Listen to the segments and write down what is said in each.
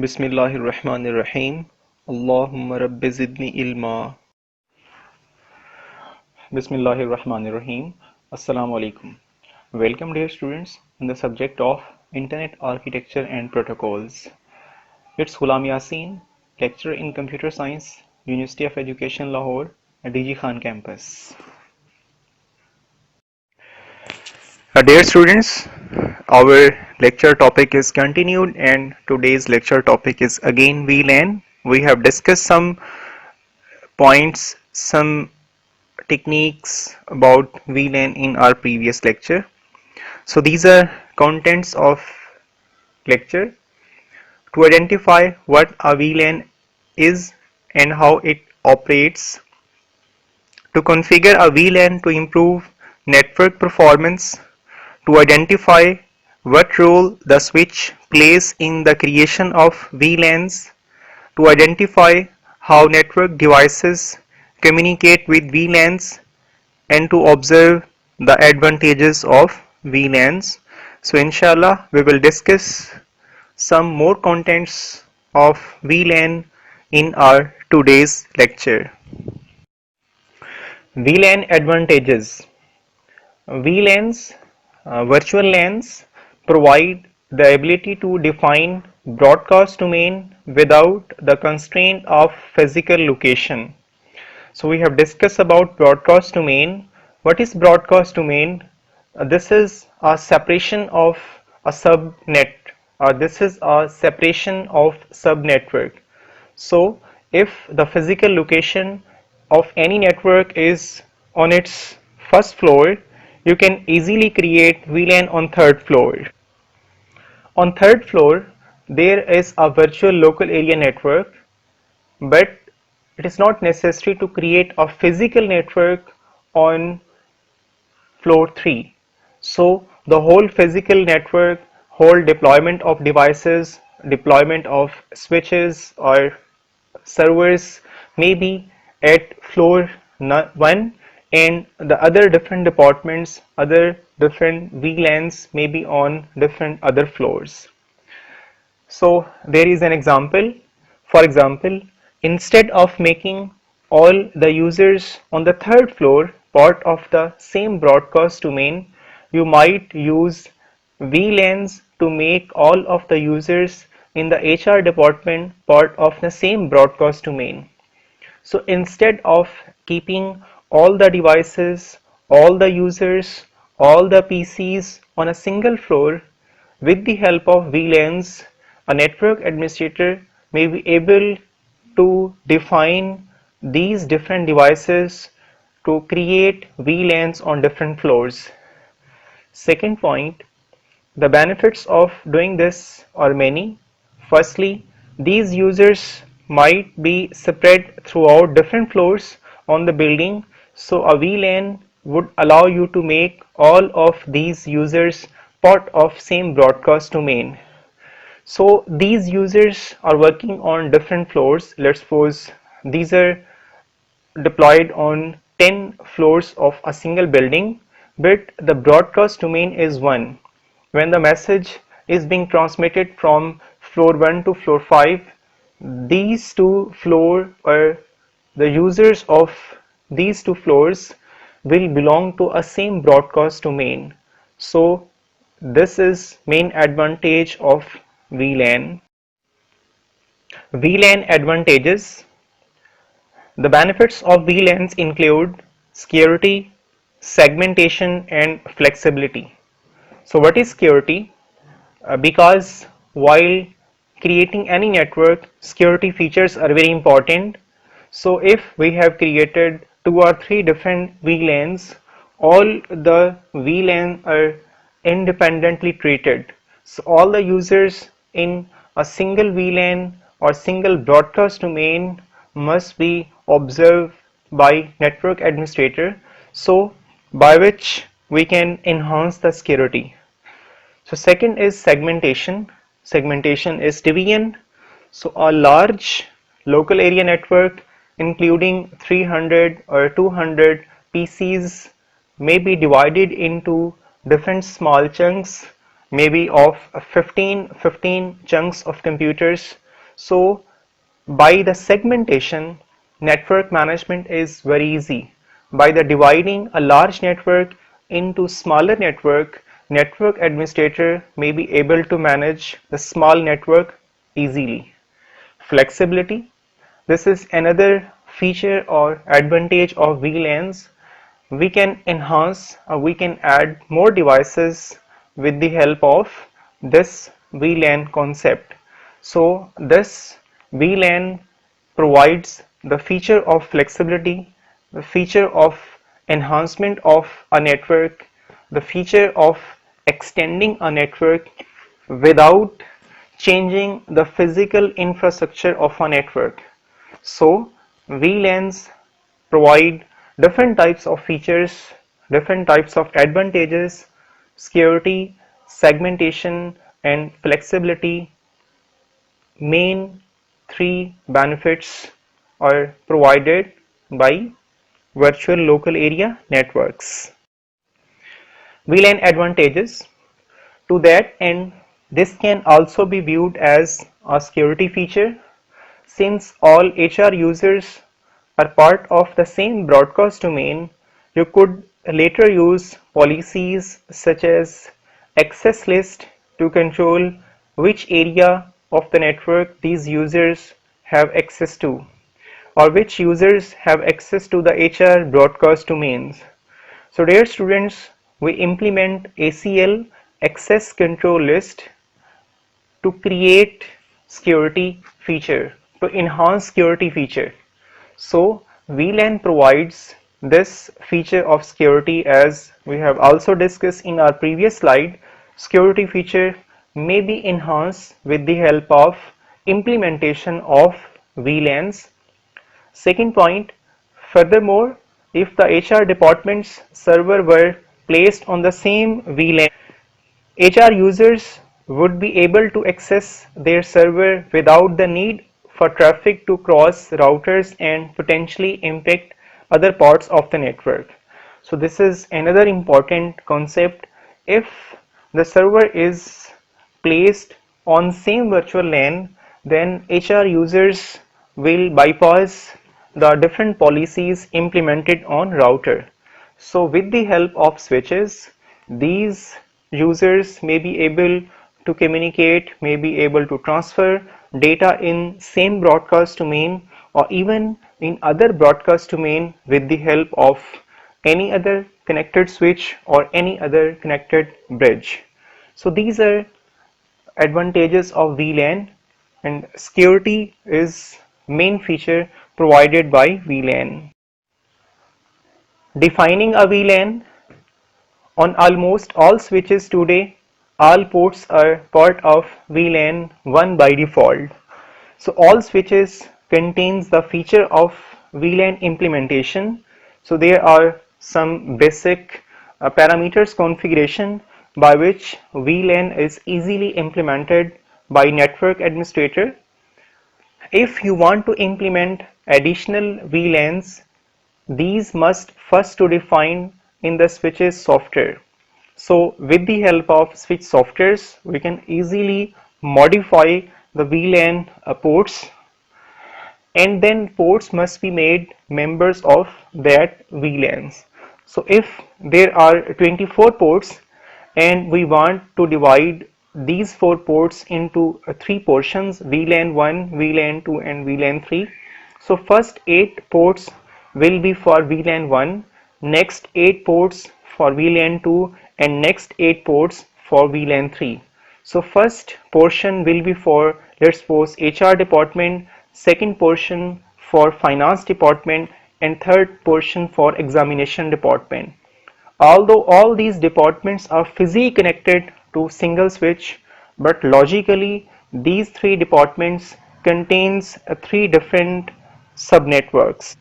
Bismillahirrahmanirrahim. Allahumma rabbi zidni ilma. Bismillahirrahmanirrahim. Assalamu alaikum. Welcome dear students in the subject of Internet Architecture and Protocols. It's Ghulam Yasin, lecturer in Computer Science, University of Education Lahore, at DG Khan campus. Dear students, our lecture topic is continued and today's lecture topic is again VLAN. We have discussed some points, some techniques about VLAN in our previous lecture. So these are contents of lecture. To identify what a VLAN is and how it operates, to configure a VLAN to improve network performance, to identify what role the switch plays in the creation of VLANs, to identify how network devices communicate with VLANs, and to observe the advantages of VLANs. So inshallah we will discuss some more contents of VLAN in our today's lecture. VLAN advantages. VLANs, virtual LANs, provide the ability to define broadcast domain without the constraint of physical location. So we have discussed about broadcast domain. What is broadcast domain? This is a separation of a subnet, or this is a separation of subnetwork. So if the physical location of any network is on its first floor, you can easily create VLAN on third floor. On third floor, there is a virtual local area network, but it is not necessary to create a physical network on floor 3. So the whole physical network, whole deployment of devices, deployment of switches or servers may be at floor 1, and the other different departments, other different VLANs may be on different other floors. So there is an example. For example, instead of making all the users on the third floor part of the same broadcast domain, you might use VLANs to make all of the users in the HR department part of the same broadcast domain. So instead of keeping all the devices, all the users, all the PCs on a single floor, with the help of VLANs, a network administrator may be able to define these different devices to create VLANs on different floors. Second point, the benefits of doing this are many. Firstly, these users might be spread throughout different floors on the building, so a VLAN would allow you to make all of these users part of same broadcast domain. So these users are working on different floors. Let's suppose these are deployed on 10 floors of a single building, but the broadcast domain is 1. When the message is being transmitted from floor 1 to floor 5, these two floors, or the users of these two floors, will belong to a same broadcast domain. So this is main advantage of VLAN. VLAN advantages. The benefits of VLANs include security, segmentation, and flexibility. So what is security? Because while creating any network, security features are very important. So if we have created 2 or 3 different VLANs, all the VLAN are independently treated. So all the users in a single VLAN or single broadcast domain must be observed by network administrator, so by which we can enhance the security. So second is segmentation. Segmentation is division. So a large local area network including 300 or 200 PCs may be divided into different small chunks, maybe of 15 chunks of computers, So by the segmentation, network management is very easy. By the dividing a large network into smaller network administrator may be able to manage the small network easily. Flexibility. This is another feature or advantage of VLANs. We can enhance or we can add more devices with the help of this VLAN concept. So this VLAN provides the feature of flexibility, the feature of enhancement of a network, the feature of extending a network without changing the physical infrastructure of a network. So VLANs provide different types of features, different types of advantages, security, segmentation, and flexibility. Main three benefits are provided by virtual local area networks. VLAN advantages. To that end, this can also be viewed as a security feature. Since all HR users are part of the same broadcast domain, you could later use policies such as access list to control which area of the network these users have access to, or which users have access to the HR broadcast domains. So dear students, we implement ACL access control list to create security feature, to enhance security feature. So VLAN provides this feature of security. As we have also discussed in our previous slide, security feature may be enhanced with the help of implementation of VLANs. Second point, furthermore, if the HR department's server were placed on the same VLAN, HR users would be able to access their server without the need for traffic to cross routers and potentially impact other parts of the network. So this is another important concept. If the server is placed on same virtual LAN, then HR users will bypass the different policies implemented on router. So with the help of switches, these users may be able to communicate, may be able to transfer data in same broadcast domain or even in other broadcast domain with the help of any other connected switch or any other connected bridge. So these are advantages of VLAN, and security is main feature provided by VLAN. Defining a VLAN. On almost all switches today, all ports are part of VLAN 1 by default. So all switches contains the feature of VLAN implementation. So there are some basic parameters configuration by which VLAN is easily implemented by network administrator. If you want to implement additional VLANs, these must first to define in the switches software. So with the help of switch softwares, we can easily modify the VLAN ports, and then ports must be made members of that VLANs. So if there are 24 ports and we want to divide these 4 ports into 3 portions, VLAN 1, VLAN 2 and VLAN 3. So first 8 ports will be for VLAN 1, next 8 ports for VLAN 2 and next 8 ports for VLAN 3. So first portion will be for, let's suppose, HR department, second portion for finance department and third portion for examination department. Although all these departments are physically connected to single switch, but logically these three departments contains three different subnetworks.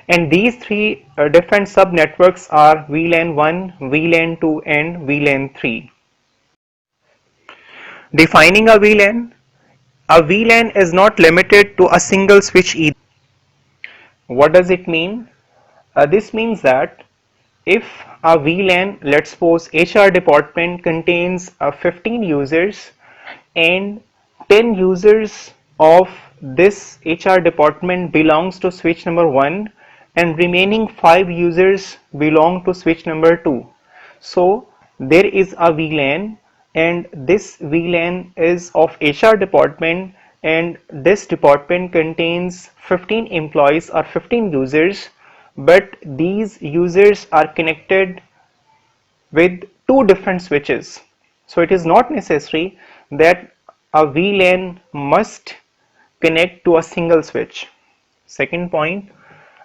And these three different subnetworks are VLAN 1, VLAN 2 and VLAN 3. Defining a VLAN is not limited to a single switch either. What does it mean? This means that if a VLAN, let's suppose HR department contains 15 users and 10 users of this HR department belongs to switch number 1 and remaining 5 users belong to switch number 2. So there is a VLAN and this VLAN is of HR department, and this department contains 15 employees or 15 users, but these users are connected with two different switches. So it is not necessary that a VLAN must connect to a single switch. Second point,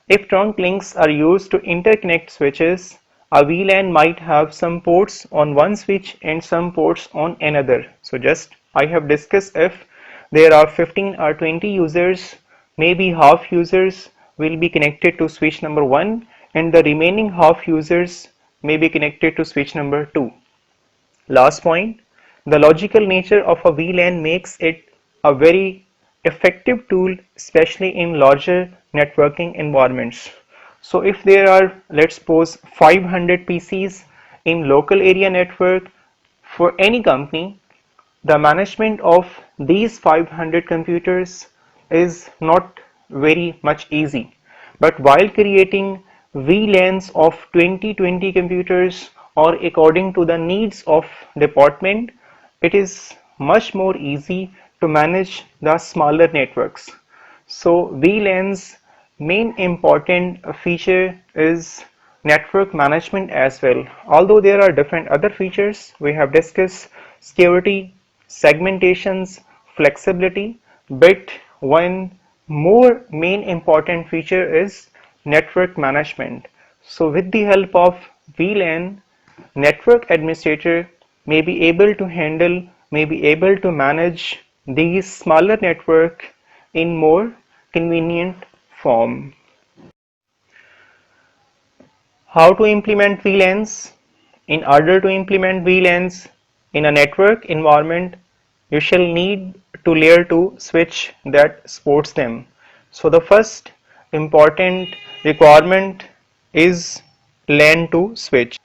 if trunk links are used to interconnect switches, a VLAN might have some ports on one switch and some ports on another. So just I have discussed, if there are 15 or 20 users, maybe half users will be connected to switch number 1 and the remaining half users may be connected to switch number 2. Last point, the logical nature of a VLAN makes it a very effective tool, especially in larger networking environments. So if there are, let's suppose, 500 PCs in local area network for any company, the management of these 500 computers is not very much easy. But while creating VLANs of 20 computers or according to the needs of department, it is much more easy to manage the smaller networks. So VLANs main important feature is network management as well. Although there are different other features, we have discussed security, segmentations, flexibility, but one more main important feature is network management. So with the help of VLAN, network administrator may be able to handle, may be able to manage these smaller network in more convenient form. How to implement VLANs? In order to implement VLANs in a network environment, you shall need to layer 2 switch that supports them. So the first important requirement is LAN 2 switch.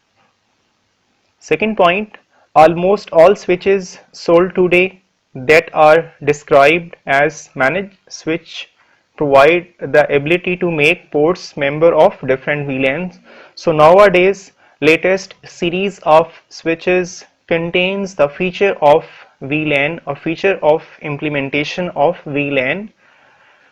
Second point, almost all switches sold today that are described as managed switch provide the ability to make ports member of different VLANs. So nowadays, latest series of switches contains the feature of VLAN, a feature of implementation of VLAN.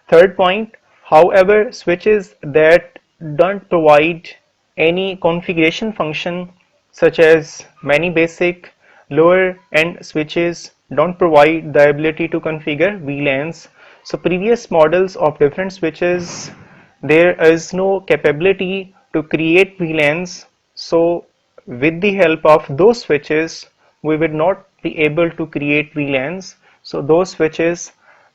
Third point, however, switches that don't provide any configuration function, such as many basic lower end switches don't provide the ability to configure VLANs. So previous models of different switches, there is no capability to create VLANs. So with the help of those switches, we would not be able to create VLANs. So those switches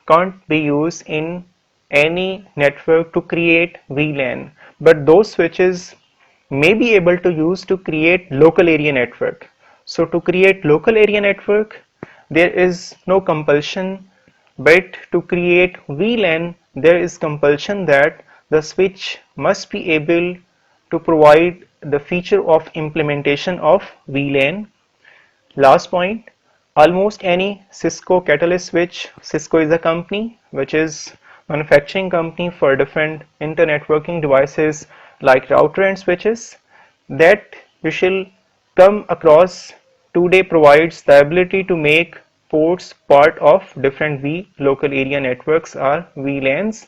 can't be used in any network to create VLAN, but those switches may be able to use to create local area network. So to create local area network, there is no compulsion, but to create VLAN, there is compulsion that the switch must be able to provide the feature of implementation of VLAN. Last point, almost any Cisco Catalyst switch, Cisco is a company which is manufacturing company for different internetworking devices like router and switches, that you shall come across today provides the ability to make ports part of different local area networks or VLANs.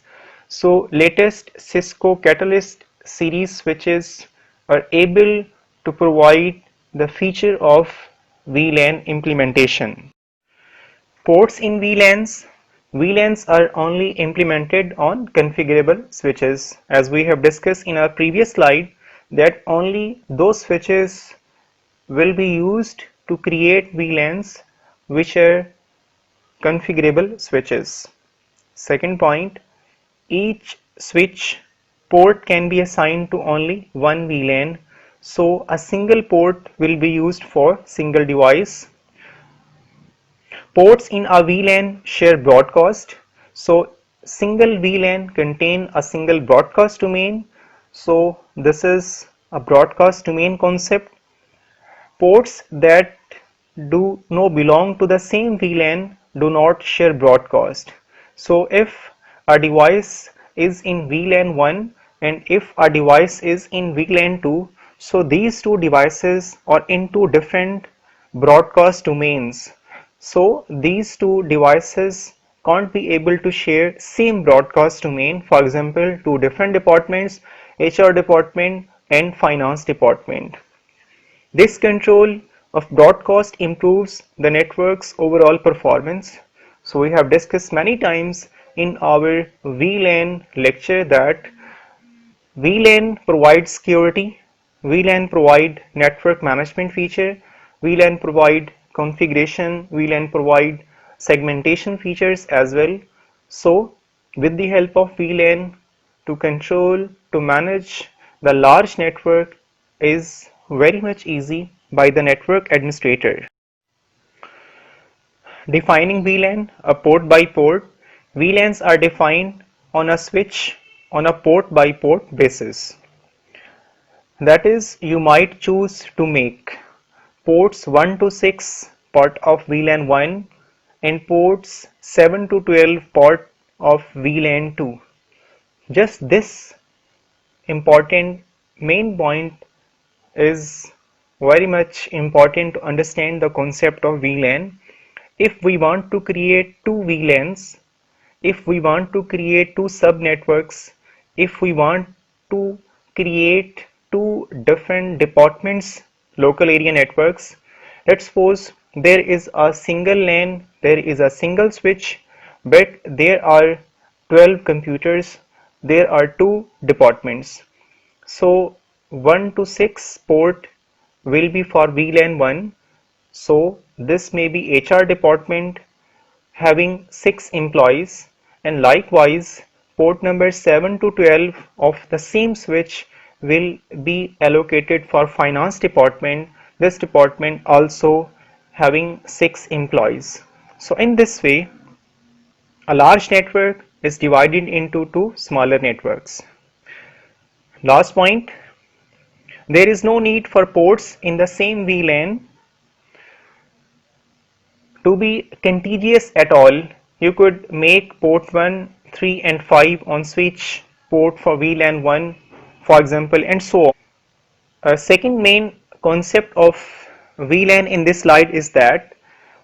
So latest Cisco Catalyst series switches are able to provide the feature of VLAN implementation. Ports in VLANs. VLANs are only implemented on configurable switches. As we have discussed in our previous slide, that only those switches will be used to create VLANs which are configurable switches. Second point, each switch port can be assigned to only one VLAN. So a single port will be used for single device. Ports in a VLAN share broadcast. So single VLAN contain a single broadcast domain. So this is a broadcast domain concept. Ports that do not belong to the same VLAN do not share broadcast. So if a device is in VLAN 1 and if a device is in VLAN 2, so these two devices are in two different broadcast domains. So these two devices can't be able to share same broadcast domain. For example, two different departments, HR department and finance department. This control of broadcast improves the network's overall performance. So we have discussed many times in our VLAN lecture that VLAN provides security, VLAN provide network management feature, VLAN provide configuration, VLAN provide segmentation features as well. So with the help of VLAN to control, to manage the large network is very much easy by the network administrator. Defining VLAN, a port by port. VLANs are defined on a switch on a port by port basis. That is, you might choose to make ports 1 to 6 part of VLAN 1 and ports 7 to 12 part of VLAN 2. Just this important main point is very much important to understand the concept of VLAN. If we want to create two VLANs, if we want to create two subnetworks, if we want to create two different departments, local area networks, let's suppose there is a single LAN, there is a single switch, but there are 12 computers, there are two departments. So 1 to 6 port will be for VLAN 1. So this may be HR department having 6 employees, and likewise port number 7 to 12 of the same switch will be allocated for finance department, this department also having 6 employees. So in this way a large network is divided into two smaller networks. Last point, there is no need for ports in the same VLAN to be contiguous at all. You could make port 1, 3 and 5 on switch port for VLAN 1 for example, and so on. A second main concept of VLAN in this slide is that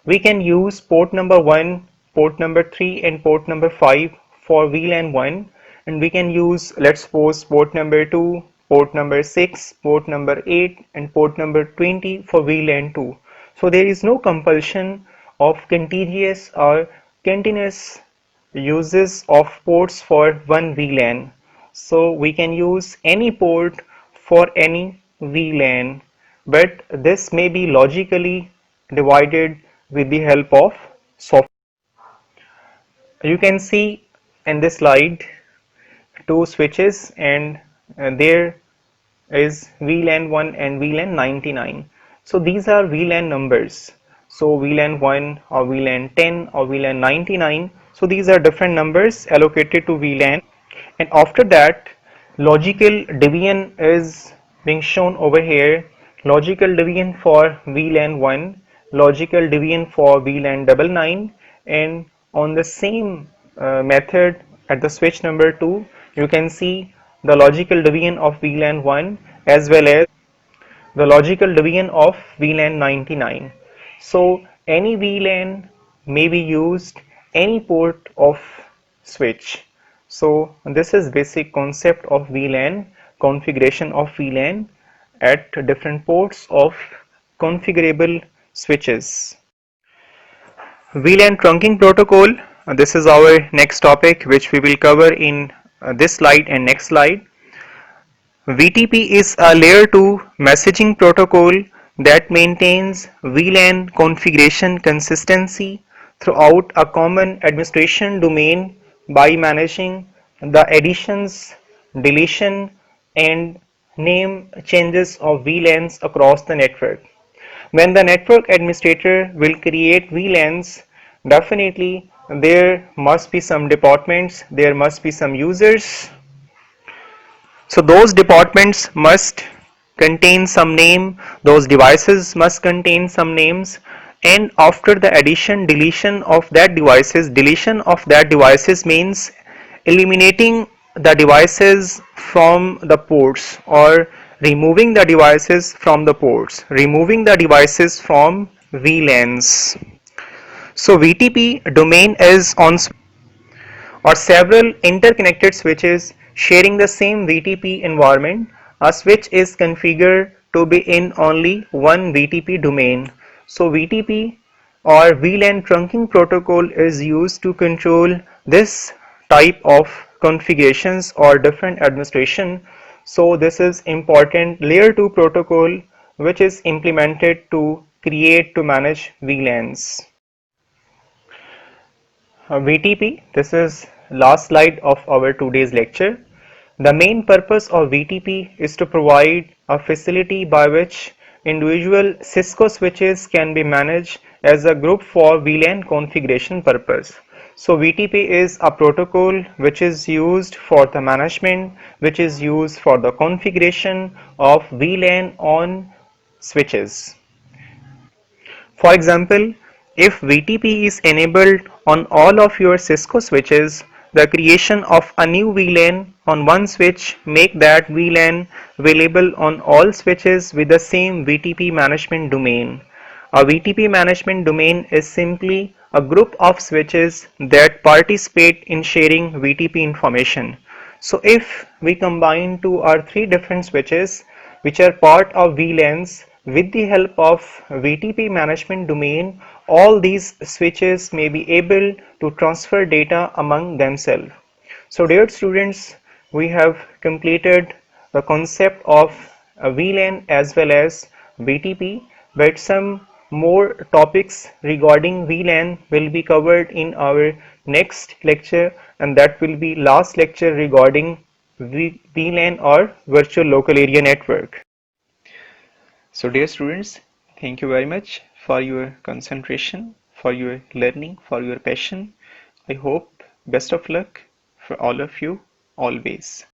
we can use port number 1, port number 3 and port number 5 for VLAN 1, and we can use, let's suppose, port number 2, port number 6, port number 8 and port number 20 for VLAN 2. So there is no compulsion of contiguous or continuous uses of ports for one VLAN. So we can use any port for any VLAN, but this may be logically divided with the help of software. You can see in this slide two switches, and there is VLAN 1 and VLAN 99. So these are VLAN numbers. So VLAN 1 or VLAN 10 or VLAN 99. So these are different numbers allocated to VLAN, and after that logical division is being shown over here. Logical division for VLAN 1, logical division for VLAN 99, and on the same method at the switch number 2 you can see the logical division of VLAN 1 as well as the logical division of VLAN 99. So any VLAN may be used any port of switch. So this is basic concept of VLAN, configuration of VLAN at different ports of configurable switches. VLAN trunking protocol, this is our next topic which we will cover in this slide and next slide. VTP is a layer 2 messaging protocol that maintains VLAN configuration consistency throughout a common administration domain by managing the additions, deletion and name changes of VLANs across the network. When the network administrator will create VLANs, definitely there must be some departments, there must be some users. So those departments must contain some name, those devices must contain some names, and after the addition deletion of that devices means eliminating the devices from the ports, or removing the devices from the ports, removing the devices from VLANs. So VTP domain is on or several interconnected switches sharing the same VTP environment. A switch is configured to be in only one VTP domain. So VTP or VLAN trunking protocol is used to control this type of configurations or different administration. So this is important layer 2 protocol which is implemented to create to manage VLANs. VTP, this is last slide of our today's lecture. The main purpose of VTP is to provide a facility by which individual Cisco switches can be managed as a group for VLAN configuration purpose. So VTP is a protocol which is used for the management, which is used for the configuration of VLAN on switches. For example, if VTP is enabled on all of your Cisco switches, the creation of a new VLAN on one switch make that VLAN available on all switches with the same VTP management domain. A VTP management domain is simply a group of switches that participate in sharing VTP information. So if we combine two or three different switches which are part of VLANs with the help of VTP management domain, all these switches may be able to transfer data among themselves. So dear students, we have completed the concept of a VLAN as well as VTP, but some more topics regarding VLAN will be covered in our next lecture, and that will be last lecture regarding VLAN or virtual local area network. So dear students, thank you very much for your concentration, for your learning, for your passion. I hope best of luck for all of you always.